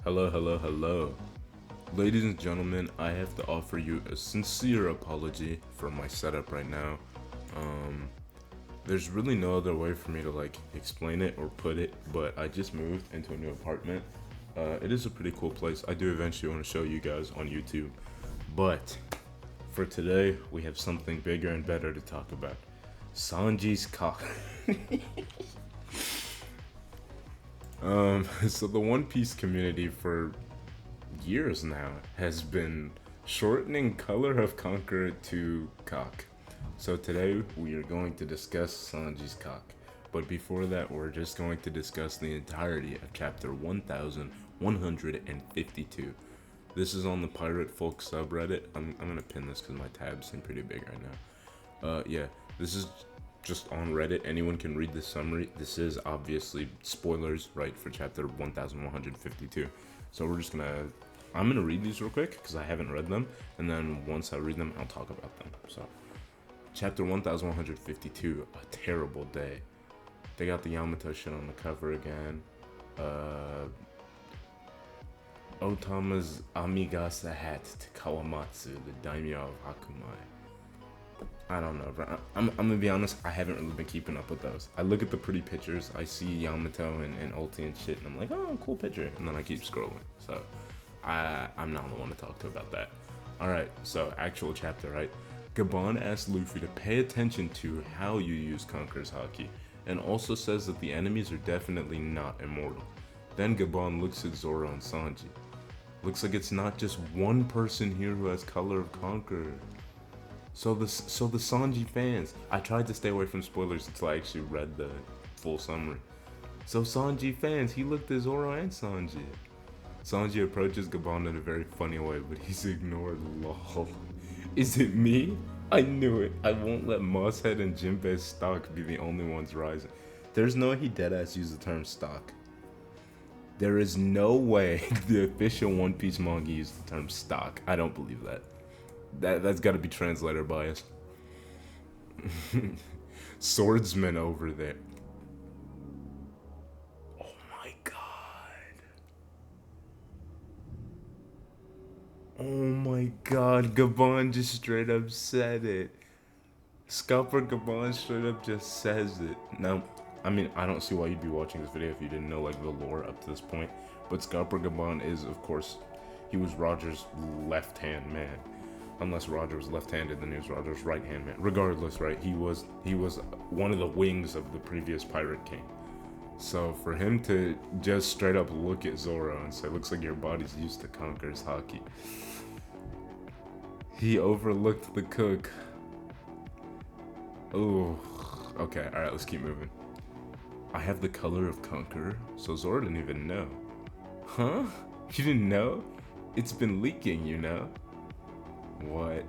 Hello, hello, hello. Ladies and gentlemen, I have to offer you a sincere apology for my setup right now. Um, there's really no other way for me to explain it or put it, but I just moved into a new apartment. It is a pretty cool place. I do eventually want to show you guys on YouTube. But for today, we have something bigger and better to talk about. Sanji's cock. So the One Piece community for years now has been shortening Color of Conquer to cock. So today we are going to discuss Sanji's cock. But before that, we're just going to discuss the entirety of chapter 1152. This is on the Pirate Folk subreddit. I'm gonna pin this because my tabs seem pretty big right now. Yeah, this is just on Reddit. Anyone can read the summary. This is obviously spoilers, right, for chapter 1152. So I'm gonna read these real quick because I haven't read them, and then once I read them, I'll talk about them. So, chapter 1152, a terrible day. They got the Yamato shit on the cover again. Otama's Amigasa hat to Kawamatsu, the daimyo of Hakumai. I don't know, bro. I'm gonna be honest, I haven't really been keeping up with those. I look at the pretty pictures, I see Yamato and Ulti and shit, and I'm like, oh, cool picture. And then I keep scrolling. So, I'm not the one to talk to about that. Alright, so actual chapter, right? Gabon asks Luffy to pay attention to how you use Conqueror's Haki, and also says that the enemies are definitely not immortal. Then Gabon looks at Zoro and Sanji. Looks like it's not just one person here who has Color of Conqueror. So the Sanji fans, I tried to stay away from spoilers until I actually read the full summary. So Sanji fans, he looked at Zoro and Sanji. Sanji approaches Gabon in a very funny way, but he's ignored. Lol. Is it me? I knew it. I won't let Mosshead and Jinbei's stock be the only ones rising. There's no way he deadass used the term stock. There is no way the official One Piece manga used the term stock. I don't believe that. That's got to be translator bias. Swordsman over there. Oh my god. Oh my god. Gabon just straight up said it. Scalper Gabon straight up just says it. Now, I mean, I don't see why you'd be watching this video if you didn't know like the lore up to this point. But Scalper Gabon is, of course, he was Roger's left-hand man. Unless Roger was left-handed, then he was Roger's right-hand man. Regardless, right? He was one of the wings of the previous Pirate King. So for him to just straight up look at Zoro and say, "Looks like your body's used to Conqueror's Haki," he overlooked the cook. Oh, okay. All right, let's keep moving. I have the Color of Conqueror, so Zoro didn't even know. Huh? You didn't know? It's been leaking, you know. What?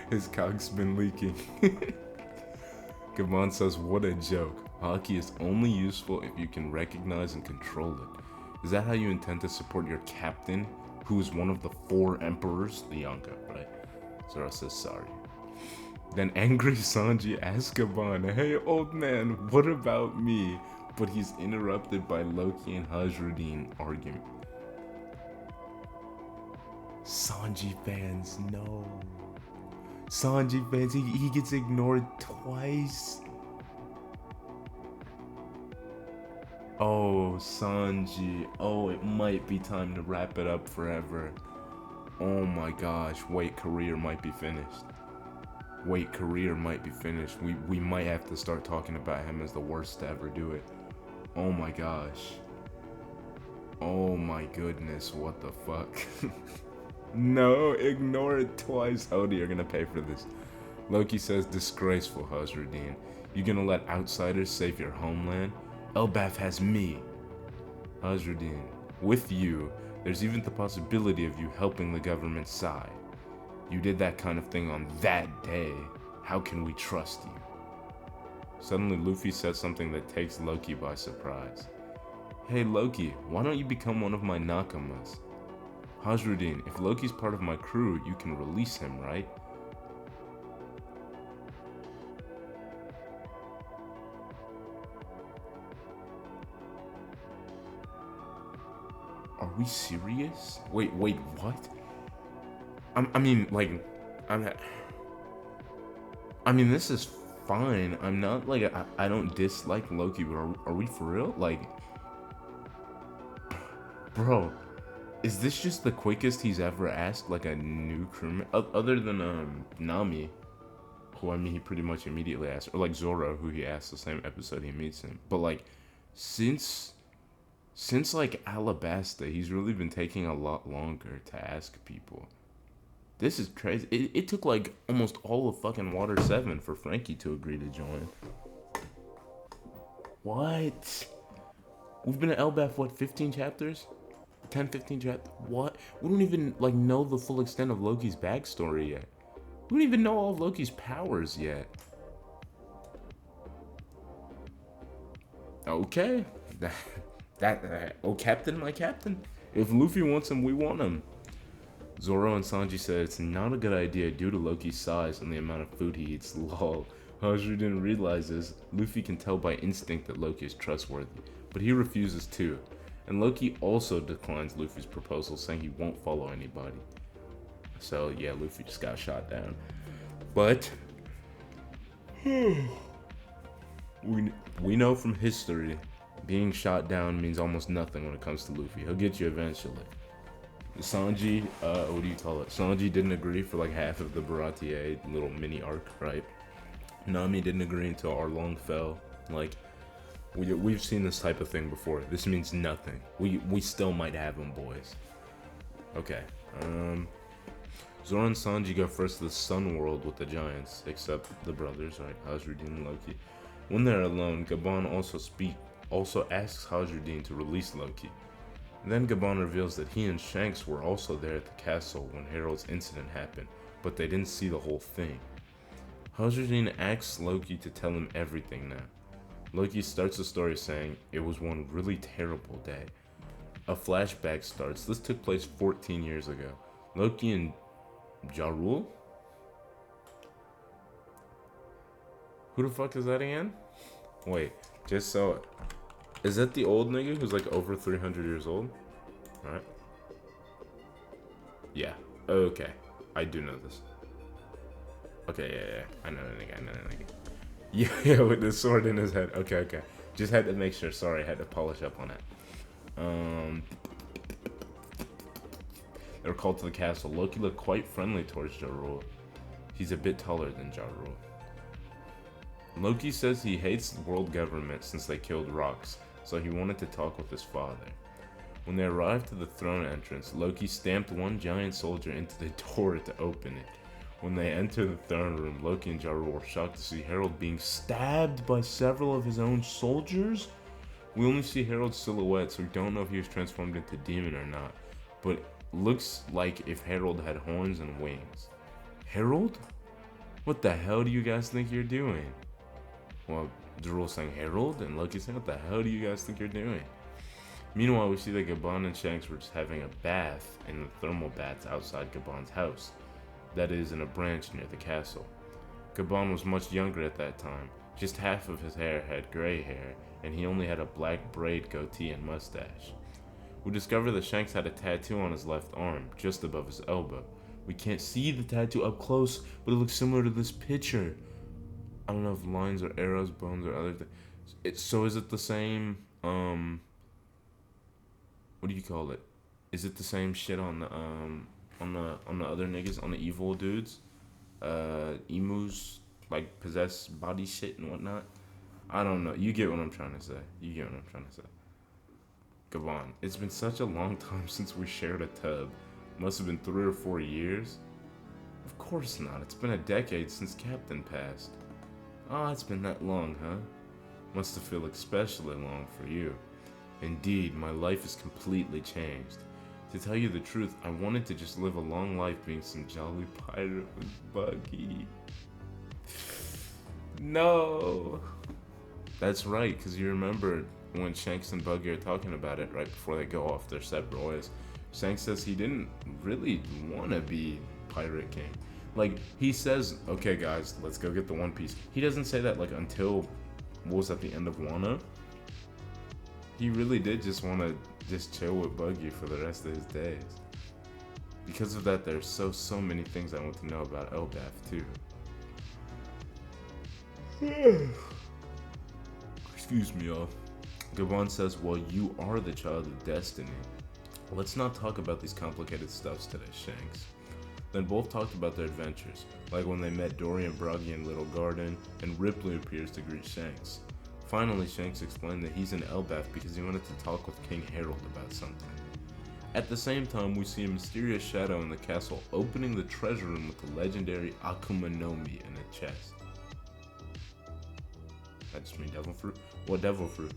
His cock's been leaking. Gabon says, what a joke. Haki is only useful if you can recognize and control it. Is that how you intend to support your captain, who is one of the 4 emperors? The Yonko, right? Zoro says sorry. Then angry Sanji asks Gabon, hey old man, what about me? But he's interrupted by Loki and Hajruddin arguing. Sanji fans, no. Sanji fans, he gets ignored twice. Oh, Sanji. Oh, it might be time to wrap it up forever. Oh my gosh. Wait, career might be finished. Wait, career might be finished. We might have to start talking about him as the worst to ever do it. Oh my gosh. Oh my goodness, what the fuck? No, ignore it twice. Odie, you're gonna pay for this. Loki says, disgraceful, Hajruddin. You gonna let outsiders save your homeland? Elbaf has me. Hajruddin, with you, there's even the possibility of you helping the government's side. You did that kind of thing on that day. How can we trust you? Suddenly, Luffy says something that takes Loki by surprise. Hey Loki, why don't you become one of my NAKAMAs? Hajruddin, if Loki's part of my crew, you can release him, right? Are we serious? Wait, what? I mean, like, I'm. I mean, this is fine. I'm not like I don't dislike Loki, but are we for real? Like, bro, is this just the quickest he's ever asked like a new crewman, other than Nami, who I mean he pretty much immediately asked, or like Zoro, who he asked the same episode he meets him. But like, since like Alabasta, he's really been taking a lot longer to ask people. This is crazy. It took like almost all of fucking Water 7 for Frankie to agree to join. What? We've been at Elbaf, what, 15 chapters? 10, 15 chapters? What? We don't even, like, know the full extent of Loki's backstory yet. We don't even know all of Loki's powers yet. Okay. Oh, Captain, my Captain. If Luffy wants him, we want him. Zoro and Sanji said it's not a good idea due to Loki's size and the amount of food he eats. Lol. Hajru didn't realize this. Luffy can tell by instinct that Loki is trustworthy, but he refuses to. And Loki also declines Luffy's proposal, saying he won't follow anybody. So yeah, Luffy just got shot down. But we know from history, being shot down means almost nothing when it comes to Luffy. He'll get you eventually. Sanji, what do you call it? Sanji didn't agree for like half of the Baratier little mini arc, right? Nami didn't agree until Arlong fell. Like, we've seen this type of thing before. This means nothing. We still might have them, boys. Okay. Zoro and Sanji go first to the Sun World with the Giants, except the brothers, right? Hazardine and Loki. When they're alone, Gabon also asks Hazardine to release Loki. Then Gabon reveals that he and Shanks were also there at the castle when Harold's incident happened, but they didn't see the whole thing. Hazardine asks Loki to tell him everything now. Loki starts the story saying, it was one really terrible day. A flashback starts. This took place 14 years ago. Loki and Jarul? Who the fuck is that again? Wait, just so... Is that the old nigga who's like over 300 years old? Alright. Yeah. Okay. I do know this. Okay, yeah. I know the nigga. Yeah, with the sword in his head. Okay. Just had to make sure. Sorry, I had to polish up on it. They were called to the castle. Loki looked quite friendly towards Jarul. He's a bit taller than Jarul. Loki says he hates the world government since they killed Rox, so he wanted to talk with his father. When they arrived to the throne entrance, Loki stamped one giant soldier into the door to open it. When they entered the throne room, Loki and Jarul were shocked to see Harold being stabbed by several of his own soldiers. We only see Harold's silhouette, so we don't know if he was transformed into demon or not, but looks like if Harold had horns and wings. Harold? What the hell do you guys think you're doing? Well, Jarul saying Harold, and Loki saying, what the hell do you guys think you're doing? Meanwhile, we see that Gabon and Shanks were just having a bath in the thermal baths outside Gabon's house. That is, in a branch near the castle. Gabon was much younger at that time. Just half of his hair had gray hair, and he only had a black braid goatee and mustache. We discover that Shanks had a tattoo on his left arm, just above his elbow. We can't see the tattoo up close, but it looks similar to this picture. I don't know if lines or arrows, bones, or other things. So is it the same, what do you call it? Is it the same shit on the other niggas, on the evil dudes? Emus, like, possess body shit and whatnot? I don't know. You get what I'm trying to say. Gabon, it's been such a long time since we shared a tub. Must have been 3 or 4 years. Of course not. It's been a decade since Captain passed. Oh, it's been that long, huh? Must have felt especially long for you. Indeed, my life has completely changed. To tell you the truth, I wanted to just live a long life being some jolly pirate with Buggy. No! That's right, because you remember when Shanks and Buggy are talking about it right before they go off their separate ways. Shanks says he didn't really want to be Pirate King. Like, he says, okay guys, let's go get the One Piece. He doesn't say that, like, until, what was at the end of Wano? He really did just want to just chill with Buggy for the rest of his days. Because of that, there's so many things I want to know about Elbaf too. Excuse me, y'all. Gabon says, well, you are the child of destiny. Let's not talk about these complicated stuffs today, Shanks. Then both talked about their adventures, like when they met Dory and Broggy in Little Garden, and Ripley appears to greet Shanks. Finally, Shanks explained that he's in Elbaf because he wanted to talk with King Harold about something. At the same time, we see a mysterious shadow in the castle opening the treasure room with the legendary Akuma no Mi in a chest. That just mean devil fruit? What devil fruit?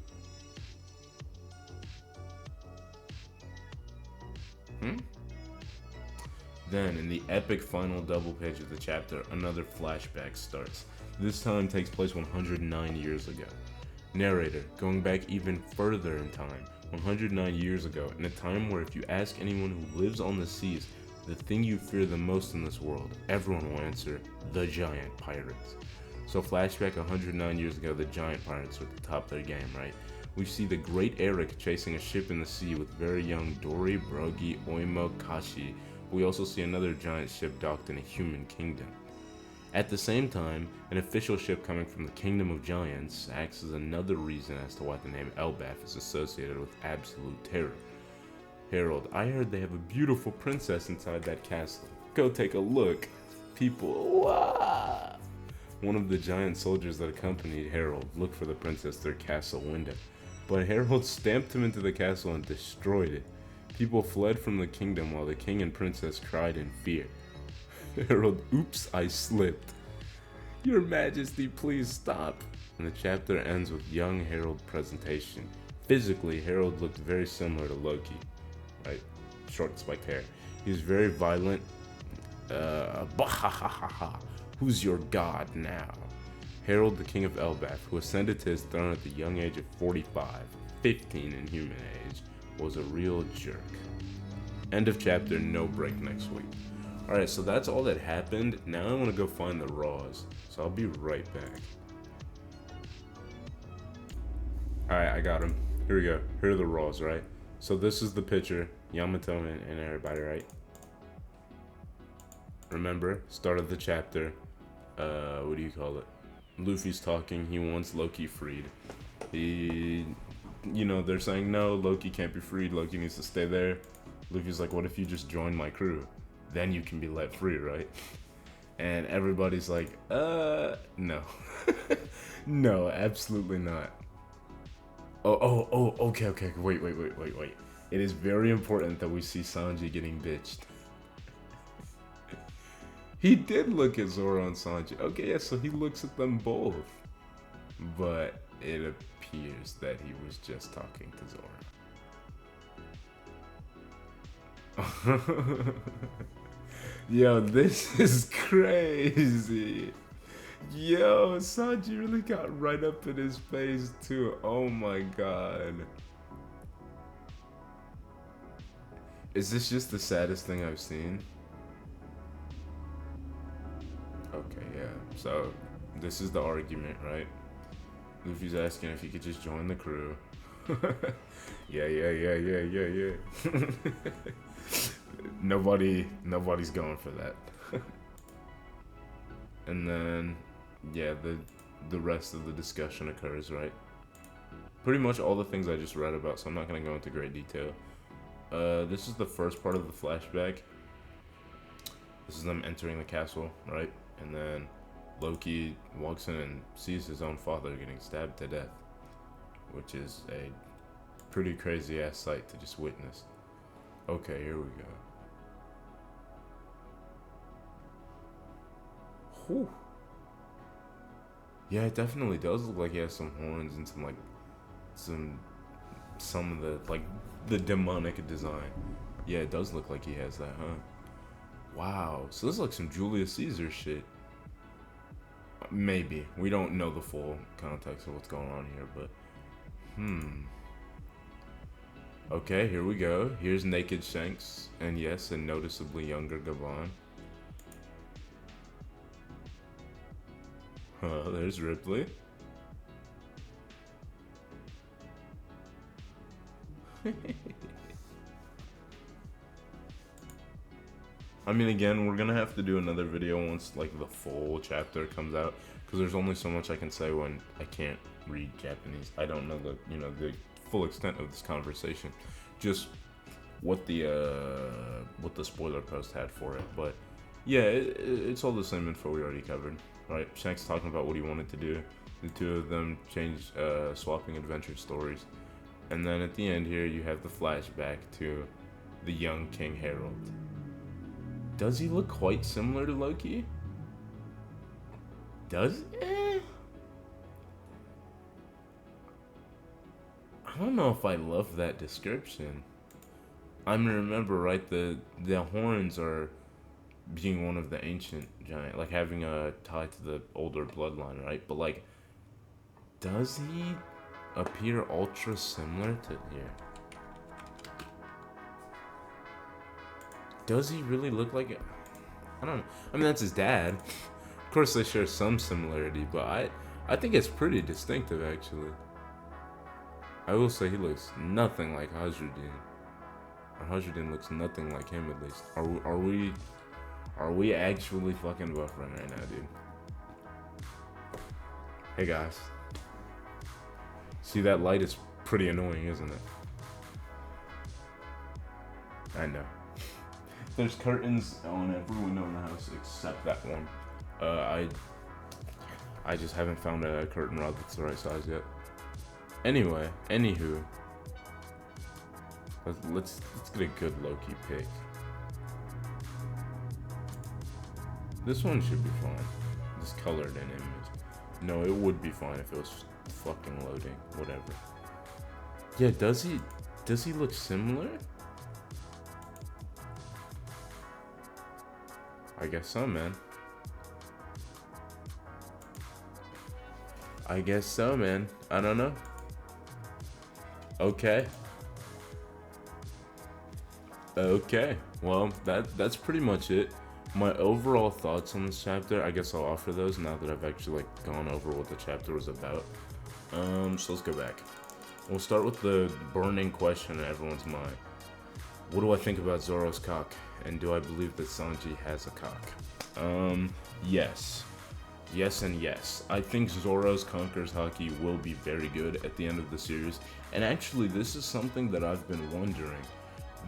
Then, in the epic final double page of the chapter, another flashback starts. This time takes place 109 years ago. Narrator, going back even further in time, 109 years ago, in a time where if you ask anyone who lives on the seas, the thing you fear the most in this world, everyone will answer, the giant pirates. So flashback 109 years ago, the giant pirates are at the top of their game, right? We see the great Eric chasing a ship in the sea with very young Dory, Broggy, Oimo, Kashi. We also see another giant ship docked in a human kingdom. At the same time, an official ship coming from the Kingdom of Giants acts as another reason as to why the name Elbaf is associated with absolute terror. Harold, I heard they have a beautiful princess inside that castle. Go take a look. People, wah! One of the giant soldiers that accompanied Harold looked for the princess through their castle window, but Harold stamped him into the castle and destroyed it. People fled from the kingdom while the king and princess cried in fear. Harold, oops, I slipped. Your Majesty, please stop. And the chapter ends with young Harold's presentation. Physically, Harold looked very similar to Loki, right? Short spiked hair. He was very violent. Who's your god now? Harold, the king of Elbaf, who ascended to his throne at the young age of 45, 15 in human age, was a real jerk. End of chapter, no break next week. Alright, so that's all that happened. Now I want to go find the Raws. So I'll be right back. Alright, I got him. Here we go. Here are the Raws, right? So this is the picture. Yamato and everybody, right? Remember, start of the chapter. What do you call it? Luffy's talking. He wants Loki freed. They're saying, no, Loki can't be freed. Loki needs to stay there. Luffy's like, what if you just join my crew? Then you can be let free, right? And everybody's like, no. No, absolutely not. Okay, wait. It is very important that we see Sanji getting bitched. He did look at Zoro and Sanji. Okay, yeah, so he looks at them both. But it appears that he was just talking to Zoro. Yo, this is crazy. Yo, Sanji really got right up in his face too. Oh my god. Is this just the saddest thing I've seen? Okay, yeah. So, this is the argument, right? Luffy's asking if he could just join the crew. Yeah. Nobody's going for that. And then, yeah, the rest of the discussion occurs, right? Pretty much all the things I just read about, so I'm not going to go into great detail. This is the first part of the flashback. This is them entering the castle, right? And then Loki walks in and sees his own father getting stabbed to death, which is a pretty crazy ass sight to just witness. Okay, here we go. Whew. Yeah, it definitely does look like he has some horns and some of the, like, the demonic design. Yeah, it does look like he has that, huh? Wow, so this is like some Julius Caesar shit. Maybe. We don't know the full context of what's going on here, but... Okay, here we go. Here's naked Shanks, and yes, a noticeably younger Gabon. There's Ripley. I mean, again, we're gonna have to do another video once like the full chapter comes out, because there's only so much I can say when I can't read Japanese. I don't know the full extent of this conversation, just what the spoiler post had for it. But yeah, it's all the same info we already covered, right? Shanks talking about what he wanted to do. The two of them swapping adventure stories, and then at the end here you have the flashback to the young King Harold. Does he look quite similar to Loki? Does I don't know if I love that description. I mean, remember, right? The horns are being one of the ancient giant, like having a tie to the older bloodline, right? But like, does he appear ultra similar to here? Does he really look like it? I don't know. I mean, that's his dad. Of course, they share some similarity, but I think it's pretty distinctive, actually. I will say he looks nothing like Hazardin. Or Hazardin looks nothing like him, at least. Are we actually fucking buffering right now, dude? Hey, guys. See, that light is pretty annoying, isn't it? I know. There's curtains on every window in the house except that one. I just haven't found a curtain rod that's the right size yet. Anyway, anywho, let's get a good Loki pick. This one should be fine. This colored in image. No, it would be fine if it was fucking loading. Whatever. Yeah, does he look similar? I guess so, man. I guess so, man. I don't know. Okay. Okay. Well, that's pretty much it. My overall thoughts on this chapter, I guess I'll offer those now that I've actually like gone over what the chapter was about. So let's go back. We'll start with the burning question in everyone's mind. What do I think about Zoro's CoC? And do I believe that Sanji has a CoC? Yes. Yes and yes. I think Zoro's Conqueror's Haki will be very good at the end of the series. And actually, this is something that I've been wondering.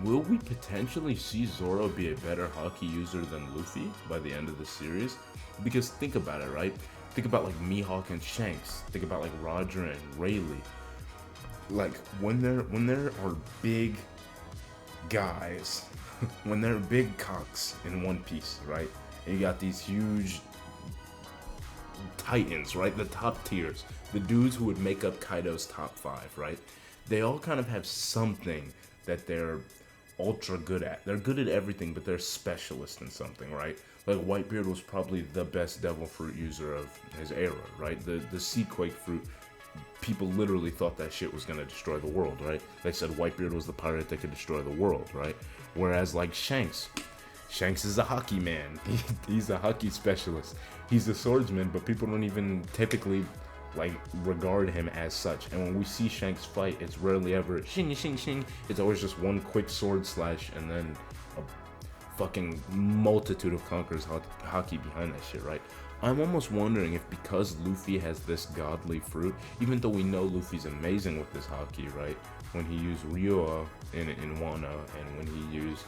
Will we potentially see Zoro be a better Haki user than Luffy by the end of the series? Because think about it, right? Think about like Mihawk and Shanks. Think about like Roger and Rayleigh. Like when there are big guys, when there are big CoCs in One Piece, right? And you got these huge titans, right? The top tiers, the dudes who would make up Kaido's top 5, right? They all kind of have something that they're ultra good at. They're good at everything, but they're specialists in something, right? Like Whitebeard was probably the best devil fruit user of his era, right? The sea quake fruit, people literally thought that shit was gonna destroy the world, right? They said Whitebeard was the pirate that could destroy the world, right? Whereas like Shanks is a hockey man. He's a hockey specialist. He's a swordsman, but people don't even typically like regard him as such. And when we see Shanks fight, it's rarely ever shing shing shing. It's always just one quick sword slash and then a fucking multitude of Conqueror's Haki behind that shit, right? I'm almost wondering if because Luffy has this godly fruit, even though we know Luffy's amazing with this Haki, right? When he used Ryoa in Wano, and when he used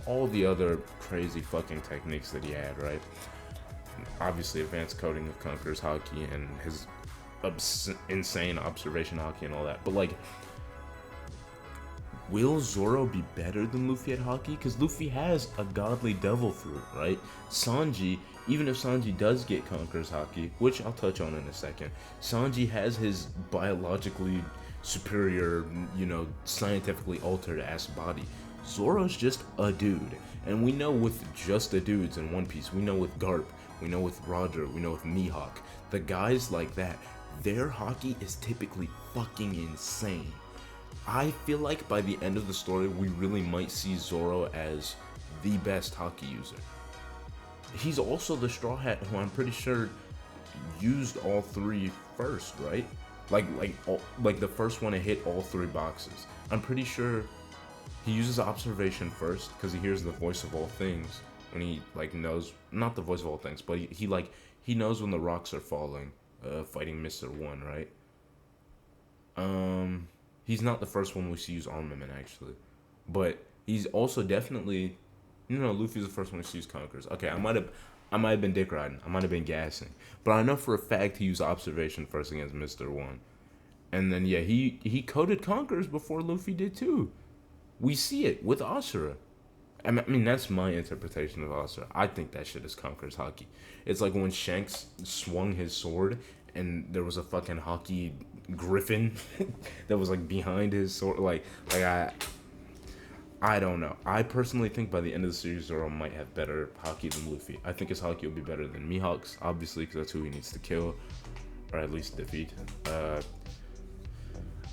all the other crazy fucking techniques that he had, right? Obviously, advanced coding of Conqueror's Haki and his insane observation Haki and all that. But like, will Zoro be better than Luffy at Haki? Because Luffy has a godly devil fruit, right? Sanji, even if Sanji does get Conqueror's Haki, which I'll touch on in a second, Sanji has his biologically superior, scientifically altered ass body. Zoro's just a dude. And we know with just the dudes in One Piece, we know with Garp, we know with Roger, we know with Mihawk, the guys like that, their Haki is typically fucking insane. I feel like by the end of the story, we really might see Zoro as the best Haki user. He's also the Straw Hat who I'm pretty sure used all three first, right? Like the first one to hit all 3 boxes. I'm pretty sure He uses observation first because he hears the voice of all things when he like knows, not the voice of all things, but he like he knows when the rocks are falling. Fighting Mr. One, right? He's not the first one we see use armament actually, but he's also definitely, Luffy's the first one we see use conquerors. Okay, I might have been dick riding. I might have been gassing, but I know for a fact he used observation first against Mr. One, and then yeah, he coded conquerors before Luffy did too. We see it with Asura. I mean, that's my interpretation of Asura. I think that shit is Conqueror's Haki. It's like when Shanks swung his sword and there was a fucking Haki griffin that was like behind his sword. I don't know. I personally think by the end of the series, Zoro might have better Haki than Luffy. I think his Haki will be better than Mihawk's, obviously, because that's who he needs to kill, or at least defeat. I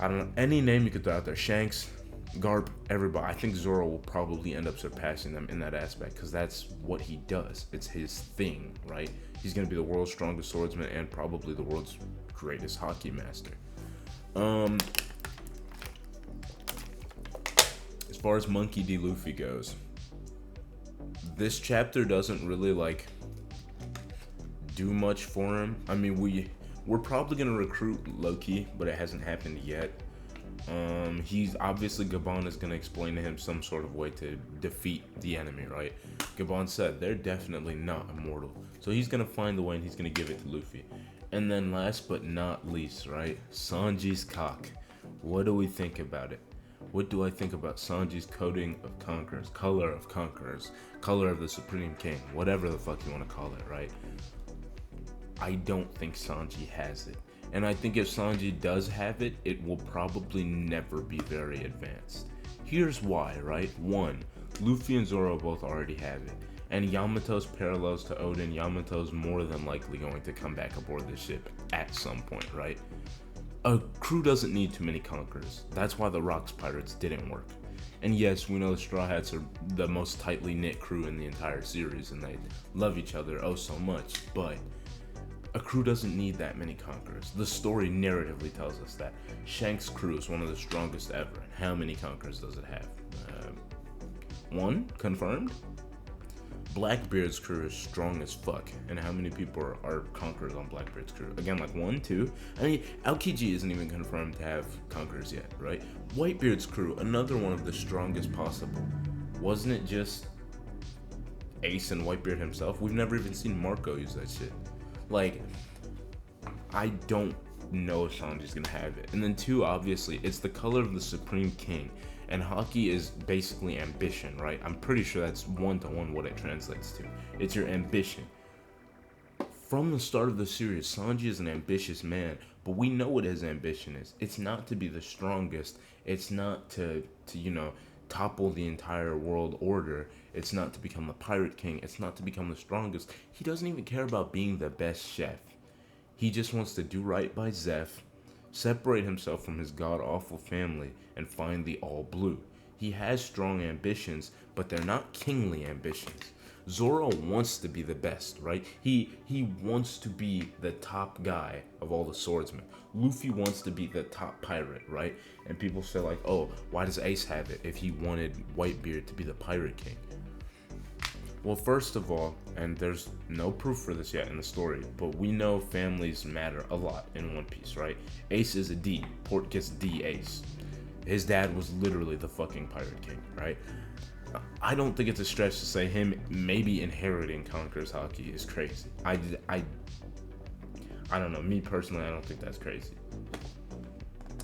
don't know. Any name you could throw out there. Shanks, Garp, everybody. I think Zoro will probably end up surpassing them in that aspect because that's what he does. It's his thing, right? He's going to be the world's strongest swordsman and probably the world's greatest Haki master. As far as Monkey D. Luffy goes, this chapter doesn't really like do much for him. I mean, we're probably going to recruit Loki, but it hasn't happened yet. He's obviously, Gabon is going to explain to him some sort of way to defeat the enemy, right? Gabon said they're definitely not immortal, so he's going to find the way and he's going to give it to Luffy. And then last but not least, right, Sanji's CoC. What do we think about it? What do I think about Sanji's coding of conquerors, color of conquerors, color of the Supreme King, whatever the fuck you want to call it, right? I don't think Sanji has it. And I think if Sanji does have it, it will probably never be very advanced. Here's why, right? 1, Luffy and Zoro both already have it. And Yamato's parallels to Oden. Yamato's more than likely going to come back aboard the ship at some point, right? A crew doesn't need too many conquerors. That's why the Rocks Pirates didn't work. And yes, we know the Straw Hats are the most tightly knit crew in the entire series and they love each other oh so much, but a crew doesn't need that many conquerors. The story narratively tells us that. Shanks' crew is one of the strongest ever. And how many conquerors does it have? 1 confirmed? Blackbeard's crew is strong as fuck. And how many people are conquerors on Blackbeard's crew? Again, like 1, 2? I mean, Aokiji isn't even confirmed to have conquerors yet, right? Whitebeard's crew, another one of the strongest possible. Wasn't it just Ace and Whitebeard himself? We've never even seen Marco use that shit. Like, I don't know if Sanji's gonna have it. And then 2, obviously, it's the color of the Supreme King. And Haki is basically ambition, right? I'm pretty sure that's 1-to-1 what it translates to. It's your ambition. From the start of the series, Sanji is an ambitious man, but we know what his ambition is. It's not to be the strongest. It's not to topple the entire world order. It's not to become the Pirate King. It's not to become the strongest. He doesn't even care about being the best chef. He just wants to do right by Zeph, separate himself from his god-awful family, and find the All Blue. He has strong ambitions, but they're not kingly ambitions. Zoro wants to be the best, right? He wants to be the top guy of all the swordsmen. Luffy wants to be the top pirate, right? And people say like, oh, why does Ace have it if he wanted Whitebeard to be the Pirate King? Well, first of all, and there's no proof for this yet in the story, but we know families matter a lot in One Piece, right? Ace is a D. Port gets D Ace. His dad was literally the fucking Pirate King, right? I don't think it's a stretch to say him maybe inheriting Conqueror's Haki is crazy. I don't know. Me personally, I don't think that's crazy.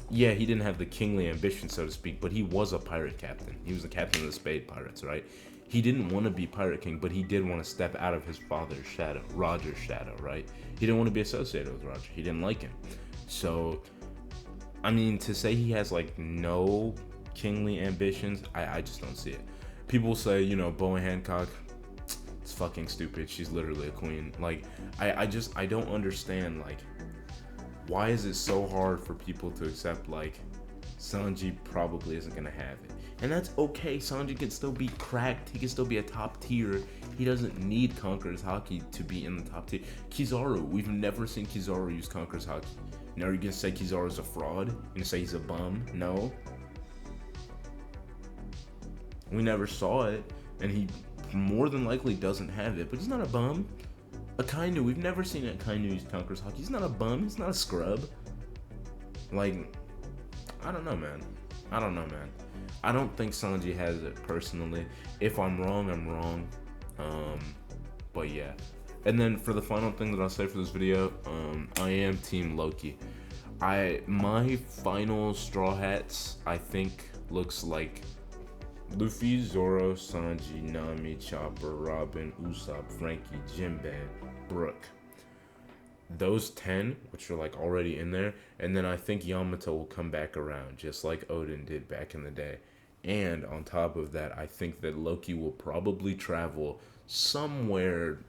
Yeah, he didn't have the kingly ambition, so to speak, but he was a pirate captain. He was the captain of the Spade Pirates, right? He didn't want to be Pirate King, but he did want to step out of his father's shadow, Roger's shadow, right? He didn't want to be associated with Roger. He didn't like him. So, I mean, to say he has, like, no kingly ambitions, I just don't see it. People say, Boa Hancock, it's fucking stupid. She's literally a queen. Like, I don't understand, like, why is it so hard for people to accept, like, Sanji probably isn't gonna have it? And that's okay. Sanji can still be cracked. He can still be a top tier. He doesn't need Conqueror's Haki to be in the top tier. Kizaru, we've never seen Kizaru use Conqueror's Haki. Now, are you gonna say Kizaru's a fraud? You gonna say he's a bum? No. We never saw it, and he more than likely doesn't have it, but he's not a bum. Akainu, we've never seen Akainu use Conqueror's Haki. He's not a bum, he's not a scrub. Like, I don't know, man. I don't think Sanji has it personally. If I'm wrong, I'm wrong. But yeah. And then for the final thing that I'll say for this video, I am Team Loki. My final Straw Hats, I think, looks like Luffy, Zoro, Sanji, Nami, Chopper, Robin, Usopp, Frankie, Jinbei, Brook. Those 10, which are like already in there, and then I think Yamato will come back around, just like Odin did back in the day. And on top of that, I think that Loki will probably travel somewhere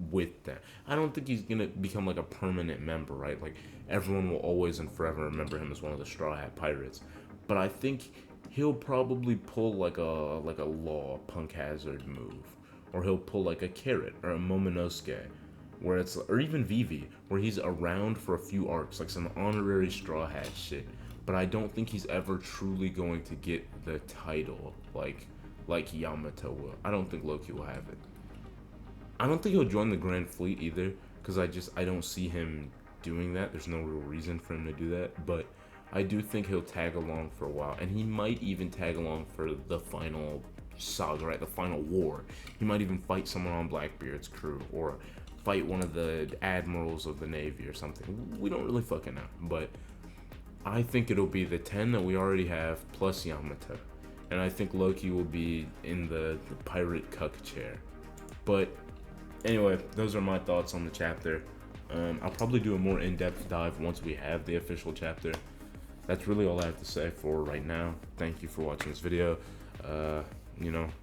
with them. I don't think he's gonna become like a permanent member, right? Like everyone will always and forever remember him as one of the Straw Hat Pirates. But I think he'll probably pull like a Law Punk Hazard move, or he'll pull like a Carrot or a Momonosuke, where it's, or even Vivi, where he's around for a few arcs, like some honorary Straw Hat shit. But I don't think he's ever truly going to get the title like Yamato will. I don't think Loki will have it. I don't think he'll join the Grand Fleet either, because I don't see him doing that. There's no real reason for him to do that, but I do think he'll tag along for a while, and he might even tag along for the final saga, right? The final war. He might even fight someone on Blackbeard's crew, or fight one of the admirals of the Navy or something. We don't really fucking know, but I think it'll be the 10 that we already have, plus Yamato. And I think Loki will be in the pirate cuck chair. But anyway, those are my thoughts on the chapter. I'll probably do a more in-depth dive once we have the official chapter. That's really all I have to say for right now. Thank you for watching this video.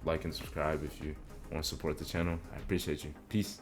Like and subscribe if you want to support the channel. I appreciate you. Peace.